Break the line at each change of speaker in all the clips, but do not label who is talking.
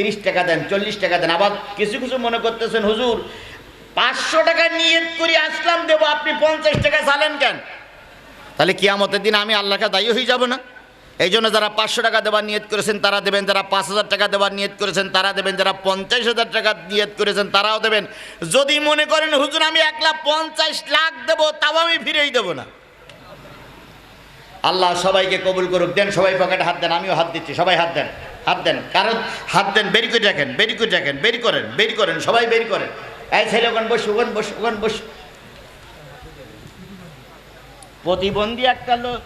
30 টাকা দেন, 40 টাকা দেন। আবার কিছু কিছু মনে করতেছেন হুজুর 500 টাকা নিয়ত করে আসলাম দেবো, আপনি 50 টাকা চালেন কেন? তাহলে কিয়ামতের দিন আমি আল্লাহকে দায়ী হয়ে যাব না? এই জন্য যারা 500 টাকা দেওয়ার নিয়ত করেছেন তারা দেবেন, যারা 5000 টাকা দেওয়ার নিয়ত করেছেন তারা দেবেন, যারা 50,000 টাকা নিয়ত করেছেন তারাও দেবেন। যদি মনে করেন হুজুর আমি 1,50,000 দেবো, তাও আমি ফিরেই দেবো না। আল্লাহ সবাইকে কবুল করুক। দেন সবাই পকেটে হাত দেন, আমিও হাত দিচ্ছি, সবাই হাত দেন, হাত দেন, কারণ হাত দেন, বের করে রাখেন, বের করে রাখেন, বের করেন, বের করেন, সবাই বের করেন। এই ছেলে ওখান বস, ওখান বস, ওখান বস। প্রতিবন্ধী একটা লোক,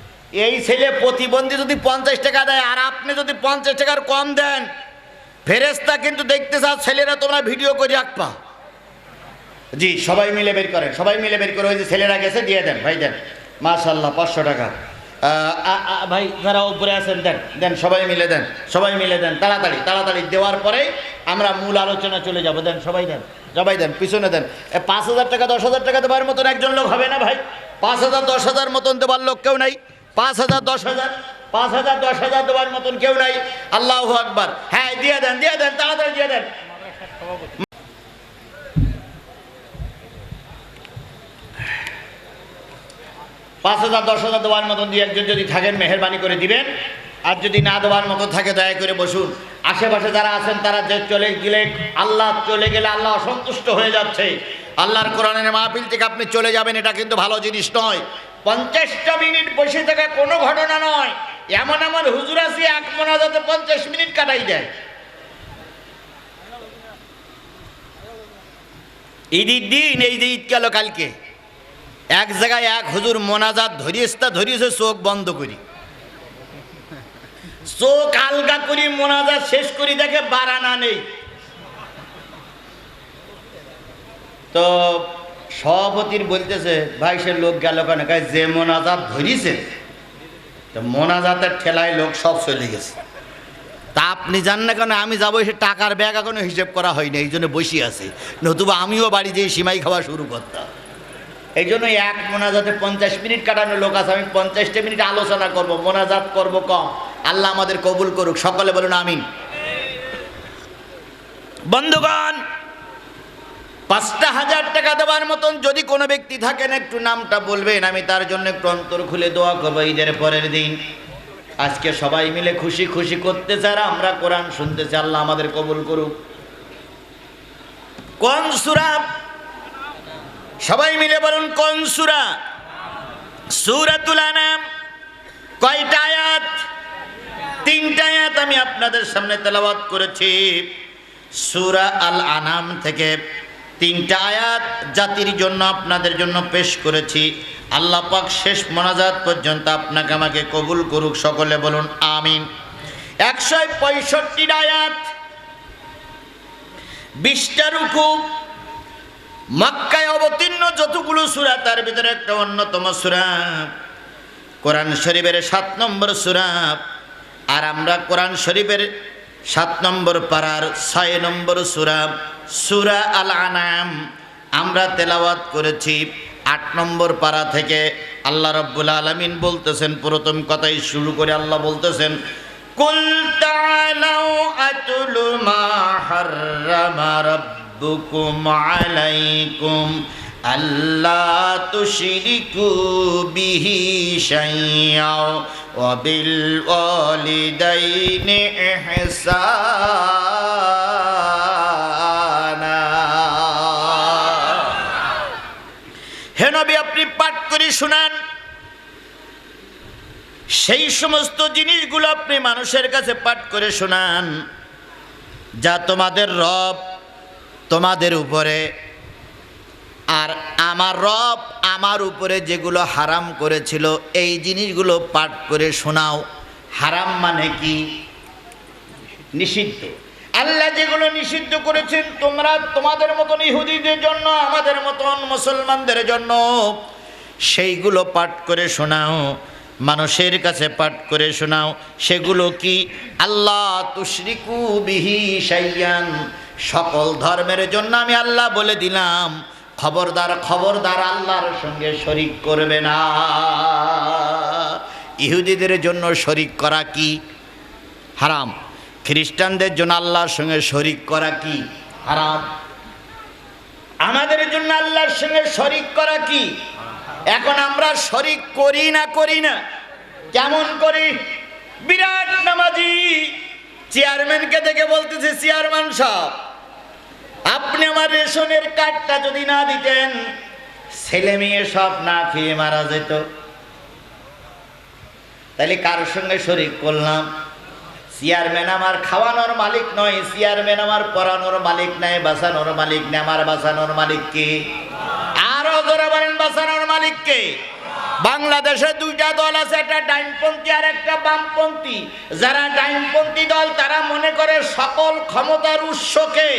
এই ছেলে প্রতিবন্ধী যদি 50 টাকা দেয় আর আপনি যদি 50 টাকার কম দেন, ফেরেশতা কিন্তু দেখতে চাও ছেলেরা তোমরা ভিডিও করে রাখবা। জি সবাই মিলে বের করেন, সবাই মিলে বের করে। ওই যে ছেলেরা গেছে দিয়ে দেন, ভাই দেন, মাশাআল্লাহ 500 টাকা। ভাই যারা উপরে আছেন দেন, দেন সবাই মিলে দেন, সবাই মিলে দেন, তাড়াতাড়ি তাড়াতাড়ি দেওয়ার পরে আমরা মূল আলোচনা চলে যাব। দেন সবাই দেন, সবাই দেন, পিছনে দেন। 5,000 টাকা 10,000 টাকা দেওয়ার মতন একজন লোক হবে না ভাই? 5,000 10,000 মতন দেওয়ার লোক কেউ নাই? 5,000 10,000 5,000 10,000 দেওয়ার মতন কেউ নাই? আল্লাহু আকবার। হ্যাঁ দিয়ে দেন, দিয়ে দেন, তাড়াতাড়ি দিয়ে দেন। 5,000 10,000 দেওয়ার মতন দিয়ে একজন যদি থাকেন মেহেরবানি করে দিবেন। আর যদি না দেওয়ার মতো থাকে দয়া করে বসুন। আশেপাশে যারা আছেন তারা যে চলে গেলে আল্লাহ, চলে গেলে আল্লাহ অসন্তুষ্ট হয়ে যাচ্ছে। আল্লাহর কোরআনের মাহফিল থেকে আপনি চলে যাবেন, এটা কিন্তু ভালো জিনিস নয়। 50টা মিনিট বসে থাকা কোনো ঘটনা নয়। এমন আমার হুজুর আছে এক মোনাজাতে 50 মিনিট কাটাই দেয়। ঈদের দিন, এই যে ঈদ গেল কালকে, এক জায়গায় এক হুজুর মোনাজাত ধরিয়েছে চোখ বন্ধ করি, চোখ আলগা করি, মোনাজাত শেষ করি, দেখে বারানা নেই। তো সভাপতির বলতেছে ভাই সে লোক গেল কেন? যে মোনাজাত ধরিয়েছে, তো মোনাজাতের ঠেলায় লোক সব চলে গেছে। তা আপনি জান না কেন? আমি যাবো, সে টাকার ব্যাগ এখনো হিসেব করা হয়নি, এই জন্য বসে আছে, নতুবা আমিও বাড়ি যেয়ে সিমাই খাওয়া শুরু করতাম। এই জন্য এক মোনাজাতে 50 মিনিট কাটানো লোক আছে। আমি 50টা মিনিট আলোচনা করব, মোনাজাত করব কম। আল্লাহ আমাদের কবুল করুক, সকলে বলুন আমিন। বন্ধুগণ, 5,000 টাকা দেওয়ার মতন যদি কোনো ব্যক্তি থাকেন একটু নামটা বলবেন, আমি তার জন্য একটু অন্তর খুলে দোয়া করবো। ঈদের পরের দিন আজকে সবাই মিলে খুশি খুশি করতে চাই, আমরা কোরআন শুনতে চাই। আল্লাহ আমাদের কবুল করুক। কোন সূরা? সবাই মিলে বলুন কোন সূরা? সূরাতুল আনাম। কয়টা আয়াত? 3টা আয়াত আমি আপনাদের সামনে তেলাওয়াত করেছি। সূরা আল আনাম থেকে 3টা আয়াত জাতির জন্য আপনাদের জন্য পেশ করেছি। আল্লাহ পাক শেষ মোনাজাত পর্যন্ত আপনাকে আমাকে কবুল করুক, সকলে বলুন আমিন। 165টা আয়াত, 20টা রুকু। মক্কায় অবতীর্ণ যতগুলো সূরা তার ভিতরে একটা অন্যতম সূরা, কোরআন শরীফের 7 নম্বর সূরা। আর আমরা কোরআন শরীফের 7 নম্বর পারার 6 নম্বর সূরা, সূরা আল আনাম আমরা তেলাওয়াত করেছি। 8 নম্বর পারা থেকে আল্লাহ রাব্বুল আলামিন বলতেছেন, প্রথম কথাই শুরু করে আল্লাহ বলতেছেন, কুল তাআলাউ আতুলু মা হাররামা রাব্বুকুম আলাইকুম আল্লা তুশরিকু বিহি শাইয়্যা ওয়া বিল ওয়ালিদাইনি ইহসানা। হে নবী, আপনি পাঠ করে শোনান সেই সমস্ত জিনিসগুলো, আপনি মানুষের কাছে পাঠ করে শোনান যা তোমাদের রব তোমাদের উপরে আর আমার রব আমার উপরে যেগুলো হারাম করেছিল এই জিনিসগুলো পাঠ করে শোনাও। হারাম মানে কি? নিষিদ্ধ। আল্লাহ যেগুলো নিষিদ্ধ করেছেন তোমরা তোমাদের মতন ইহুদিদের জন্য, আমাদের মতন মুসলমানদের জন্য, সেইগুলো পাঠ করে শোনাও, মানুষের কাছে পাঠ করে শোনাও। সেগুলো কি? আল্লাহ তুশরিকু বিহি শাইয়ান, সকল ধর্মের জন্য আমি আল্লাহ বলে দিলাম, খবরদার খবরদার আল্লাহর সঙ্গে শরীক করবে না। ইহুদিদের জন্য শরীক করা কি? হারাম। খ্রিস্টানদের জন্য আল্লাহর সঙ্গে শরিক করা কি হারাম, আমাদের জন্য আল্লাহর সঙ্গে শরিক করা কি। এখন আমরা শরিক করি না কেমন করি? বিরাট নামাজি চেয়ারম্যানকে দেখে বলতেছে, চেয়ারম্যান সাহেব আপনি আমার রেশনের কার্ডটা যদি না দিতেন ছেলে মেয়ে সব না খেয়ে মারা যেত। তাহলে কার সঙ্গে শরিক করলাম? চেয়ারম্যান আমার খাওয়ানোর মালিক নয়, চেয়ারম্যান আমার পড়ানোর মালিক নয়, বাঁচানোর মালিক নয়, আমার বাঁচানোর মালিক কে? আরো জোরে বলেন, বাঁচানোর মালিক কে? বাংলাদেশে দুইটা দল আছে, একটা ডাইনপন্থী আর একটা বামপন্থী। যারা ডাইনপন্থী দল তারা মনে করে সকল ক্ষমতার উৎসকে।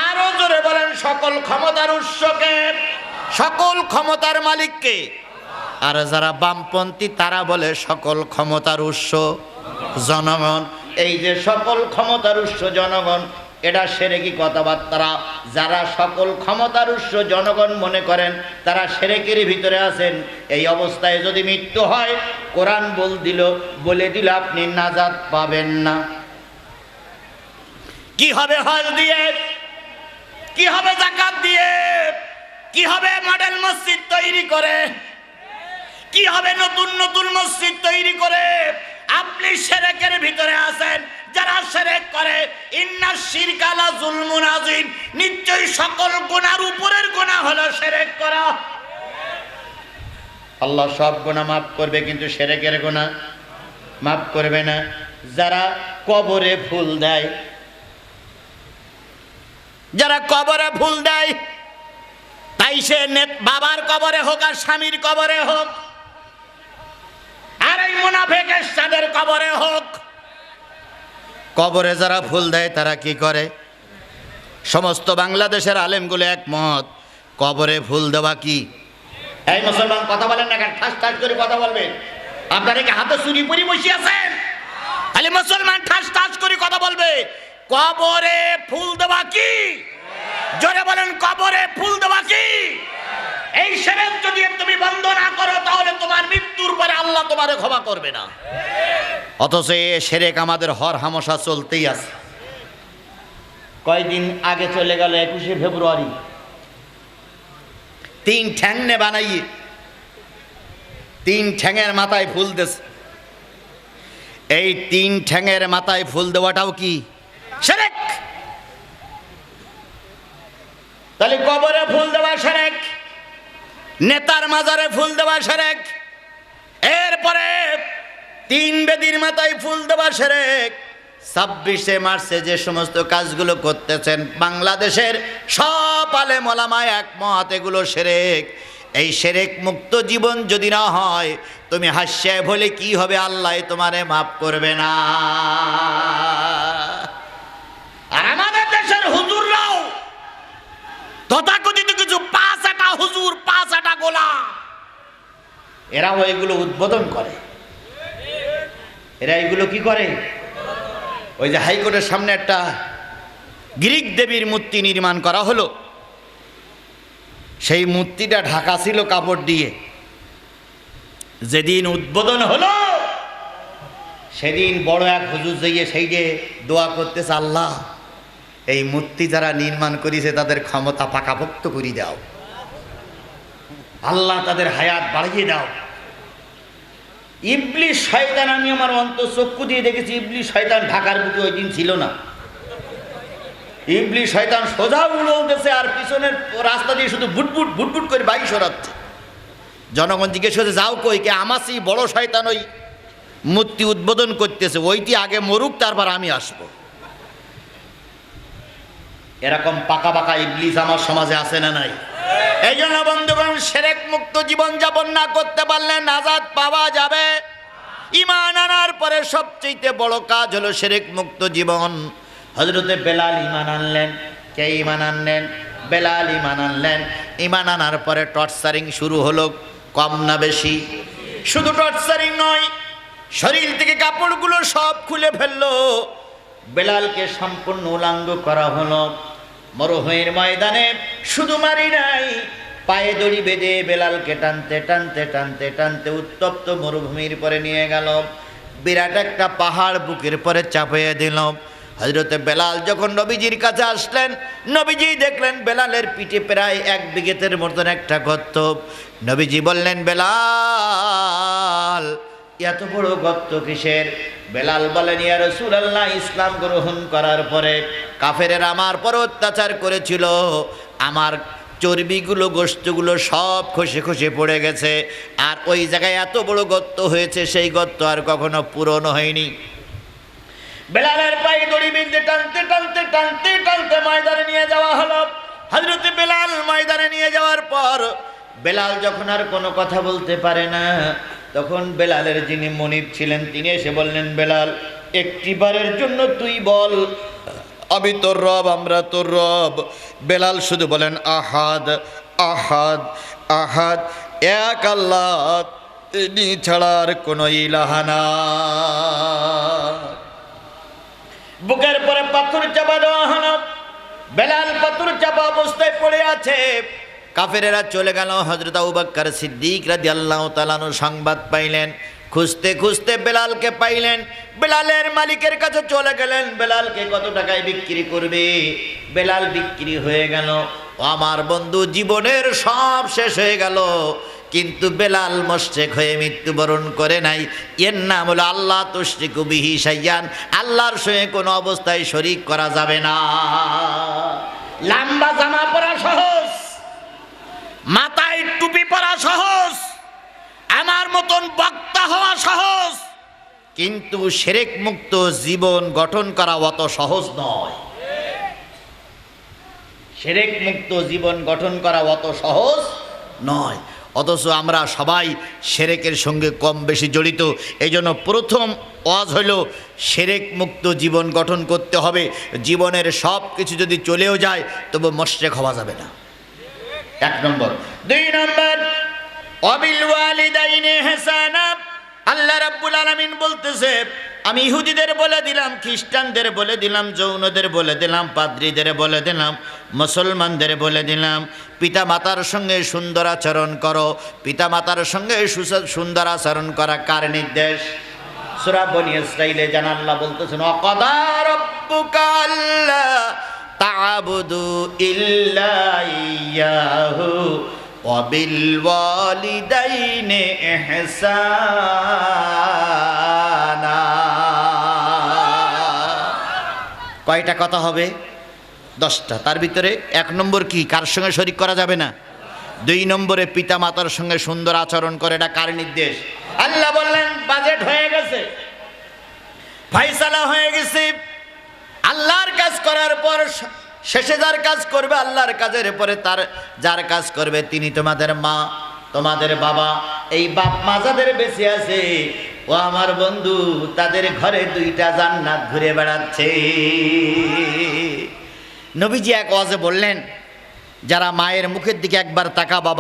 আরো জোরে বলেন, সকল ক্ষমতার উৎসকে, সকল ক্ষমতার মালিককে। আর যারা বামপন্থী তারা বলে সকল ক্ষমতার উৎস জনগণ। এই যে সকল ক্ষমতার উৎস জনগণ, এটা শিরকি কথাবার্তা। যারা সকল ক্ষমতার উৎস জনগণ মনে করেন তারা শিরকের ভিতরে আছেন। এই অবস্থায় যদি মৃত্যু হয়, কোরআন বলে দিল আপনি নাজাত পাবেন না। কি হবে হজ দিয়ে? কি হবে যাকাত দিয়ে? কি হবে মডেল মসজিদ তৈরি করে? কি হবে নতুন নতুন মসজিদ তৈরি করে? আপনি শিরকের ভিতরে আছেন। যারা শিরক করে, ইন্নাশ শিরকা লা যুলমুন আযীম, নিশ্চয়ই সকল গুনার উপরের গুনাহ হলো শিরক করা। আল্লাহ সব গুনাহ মাফ করবে, কিন্তু শিরকের গুনাহ মাফ করবে না। যারা কবরে ফুল দেয়, যারা কবরে ফুল দেয়, তাই সে বাবার কবরে হোক আর স্বামীর কবরে হোক, আর এই মুনাফিকের সাদের কবরে হোক, কবরে যারা ফুল দেয় তারা কি করে? সমস্ত বাংলাদেশের আলেমগুলো একমত, কবরে ফুল দেওয়া কি? এই মুসলমান কথা বলেন না কেন? ঠাস ঠাস করে কথা বলবেন। আপনারা কি হাতে চুরি পরি বসে আছেন? খালি মুসলমান ঠাস ঠাস করে কথা বলবে। কবরে ফুল দেওয়া কি? জোরে বলেন, কবরে ফুল দেওয়া কি? এই শিরক যদি তুমি বন্ধ না করো তাহলে তোমার মৃত্যুর পরে আল্লাহ তোমারে ক্ষমা করবে না। অথচ এই শিরক আমাদের হর হামেশা চলতেই আছে। কয়দিন আগে চলে গেল 21শে ফেব্রুয়ারি, 3 ঠ্যাংনে বানাইয়ে 3 ঠ্যাঙের মাথায় ফুল দিয়েছে। এই 3 ঠ্যাঙের মাথায় ফুল দেওয়াটাও কি শিরক? তাহলে কবরে ফুল দেওয়া শিরক, নেতার মাজারে ফুল দেওয়া শিরক, এরপরে 3 বেদির মাথায় ফুল দেওয়া শিরক। 26শে মার্চে যে সমস্ত কাজগুলো করতেছেন বাংলাদেশের সব আলেম ওলামা একমত, এগুলো শিরক। এই শিরক মুক্ত জীবন যদি না হয়, তুমি হাস্যায় বলে কি হবে? আল্লাহ তোমারে মাফ করবে না। আর আমাদের দেশের হুজুররাও তথাকথিত কিছু 5-8 হুজুর, 5-8 গোলাম, এরা ওইগুলো উদ্বোধন করে। এরা এগুলো কি করে? ওই যে হাইকোর্টের সামনে একটা গ্রিক দেবীর মূর্তি নির্মাণ করা হলো, সেই মূর্তিটা ঢাকা ছিল কাপড় দিয়ে। যেদিন উদ্বোধন হলো সেদিন বড় এক হুজুর যাইয়ে সেই যে দোয়া করতেছে, আল্লাহ এই মূর্তি যারা নির্মাণ করেছে তাদের ক্ষমতা পাকাপোক্ত করে দাও, আল্লাহ তাদের হায়াত বাড়িয়ে দাও। ইবলিস শয়তান, আমি আমার অন্তঃচক্ষু দিয়ে দেখেছি, ইবলিস শয়তান ঢাকার বুকে ওই দিন ছিল না। ইবলিস শয়তান সোজা উড়তেছে আর পিছনের রাস্তা দিয়ে শুধু বুটবুট বুটবুট করে বাইক সরাচ্ছে। জনগণ জিজ্ঞেস করছে, যাও কই? কে? আমাসি বড় শয়তান ওই মূর্তি উদ্বোধন করতেছে, ওইটি আগে মরুক তারপর আমি আসবো। এরকম পাকা পাকা ইবলিস আমার সমাজে আছে না নাই? এই জন্য বন্ধুগণ, শিরক মুক্ত জীবন যাপন না করতে পারলে নাজাত পাওয়া যাবে। ঈমান আনার পরে সবচেয়ে বড় কাজ হলো শিরক মুক্ত জীবন। হযরতে বেলাল ঈমান আনলেন। কে ঈমান আনলেন? বেলাল ঈমান আনলেন। ঈমান আনার পরে টর্চারিং শুরু হলো, কম না বেশি? শুধু টর্চারিং নয়, শরীর থেকে কাপড়গুলো সব খুলে ফেললো। বেলালকে সম্পূর্ণ উলাঙ্গ করা হলো। মরুভূমির ময়দানে শুধু মারি নাই, পায়ে দড়ি বেঁধে বেলালকে টানতে টানতে টানতে টানতে উত্তপ্ত মরুভূমির পরে নিয়ে গেল। বিরাট একটা পাহাড় বুকের পরে চাপিয়ে দিল। হযরতে বেলাল যখন নবীজির কাছে আসলেন, নবীজি দেখলেন বেলালের পিঠে প্রায় 1 বিঘেতের মতন একটা গর্ত। নবীজি বললেন, বেলাল এত বড় গর্ত কিসের? বেলাল বলেন, ইয়া রাসূলুল্লাহ, ইসলাম গ্রহণ করার পরে কাফেরেরা আমার পর অত্যাচার করেছিল, আমার চর্বিগুলো গোশতগুলো সব খসে খসে পড়ে গেছে, আর ওই জায়গায় এত বড় গর্ত হয়েছে, সেই গর্ত আর কখনো পূরণ হয়নি। বেলালের পায়ে দড়ি বেঁধে টানতে টানতে টানতে টানতে ময়দানে নিয়ে যাওয়া হলো। হযরত বেলাল ময়দানে নিয়ে যাওয়ার পর বেলাল যখন আর কোনো কথা বলতে পারে না, তখন বেলালের যিনি মনিব ছিলেন তিনি এসে বললেন, বেলাল একটিবারের জন্য তুই বল, আমি তোর রব, আমরা তোর রব। বেলাল শুধু বলেন, আহাদ আহাদ আহাদ, এক আল্লাহ, তিনি ছাড়া আর কোনো ইলাহা নাই। বুকের পরে পাথর চাপা দেওয়া হলো। বেলাল পাথর চাপা অবস্থায় পড়ে আছে। কাফেরেরা চলে গেল। হযরত আবু বকর সিদ্দিক রাদিয়াল্লাহু তাআলা সংবাদ পাইলেন, খুঁজতে খুঁজতে বেলালকে পাইলেন। বেলালের মালিকের কাছে চলে গেলেন, বেলালকে কত টাকায় বিক্রি করবে? বেলাল বিক্রি হয়ে গেল। আমার বন্ধু, জীবনের সব শেষ হয়ে গেল, কিন্তু বেলাল মুশরিক হয়ে মৃত্যুবরণ করে নাই। এর নাম হলো আল্লাহ তুশরিকু বিহি শাইয়ান, আল্লাহর সঙ্গে কোনো অবস্থায় শরীক করা যাবে না। লম্বা জামা পরা সহজ, মাথায় টুপি পরা সহজ, আমার মতন বক্তা হওয়া সহজ, কিন্তু শিরক মুক্ত জীবন গঠন করা অত সহজ নয়। শিরক মুক্ত জীবন গঠন করা অত সহজ নয়। অথচ আমরা সবাই শিরকের সঙ্গে কম বেশি জড়িত। এই জন্য প্রথম ওয়াজ হইল শিরক মুক্ত জীবন গঠন করতে হবে। জীবনের সব কিছু যদি চলেও যায়, তবু মুশরিক হওয়া যাবে না। 1 নম্বর। 2 নম্বর, ওয়াবিল ওয়ালিদাইনি ইহসানা। আল্লাহ রাব্বুল আলামিন বলতেছে, আমি ইহুদিদের বলে দিলাম, খ্রিস্টানদের বলে দিলাম, জৈনদের বলে দিলাম, পাদ্রীদের বলে দিলাম, মুসলমানদের বলে দিলাম, পিতা মাতার সঙ্গে সুন্দর আচরণ করো। পিতা মাতার সঙ্গে সুন্দর আচরণ করা কার নির্দেশ? সূরা বনী ইসরাঈলে জান আল্লাহ বলতেছেন, ওয়াকাদা রাব্বুকা আল্লা তা'বুদু ইল্লা ইয়্যাহু ওয়াবিল ওয়ালিদাইনি ইহসানা। কয়টা কথা হবে? 10টা। তার ভিতরে 1 নম্বর কি? কার সঙ্গে শরীক করা যাবে না। 2 নম্বরে পিতা মাতার সঙ্গে সুন্দর আচরণ করে। এটা কার নির্দেশ? আল্লাহ বললেন, বাজেট হয়ে গেছে, ফায়সালা হয়ে গেছে। আল্লাহর কাজ করার পর শেষে যার কাজ করবে আল্লাহর কাজের পরে তার যার কাজ করবে তিনি তোমাদের মা, তোমাদের বাবা। এই বাপ মা যাদের বেঁচে আছে, ও আমার বন্ধু, তাদের ঘরে 2টা জান্নাত ঘুরে বেড়াচ্ছে। নবীজি এক ওয়াজে বললেন, যারা মায়ের মুখের দিকে একবার তাকা বাবা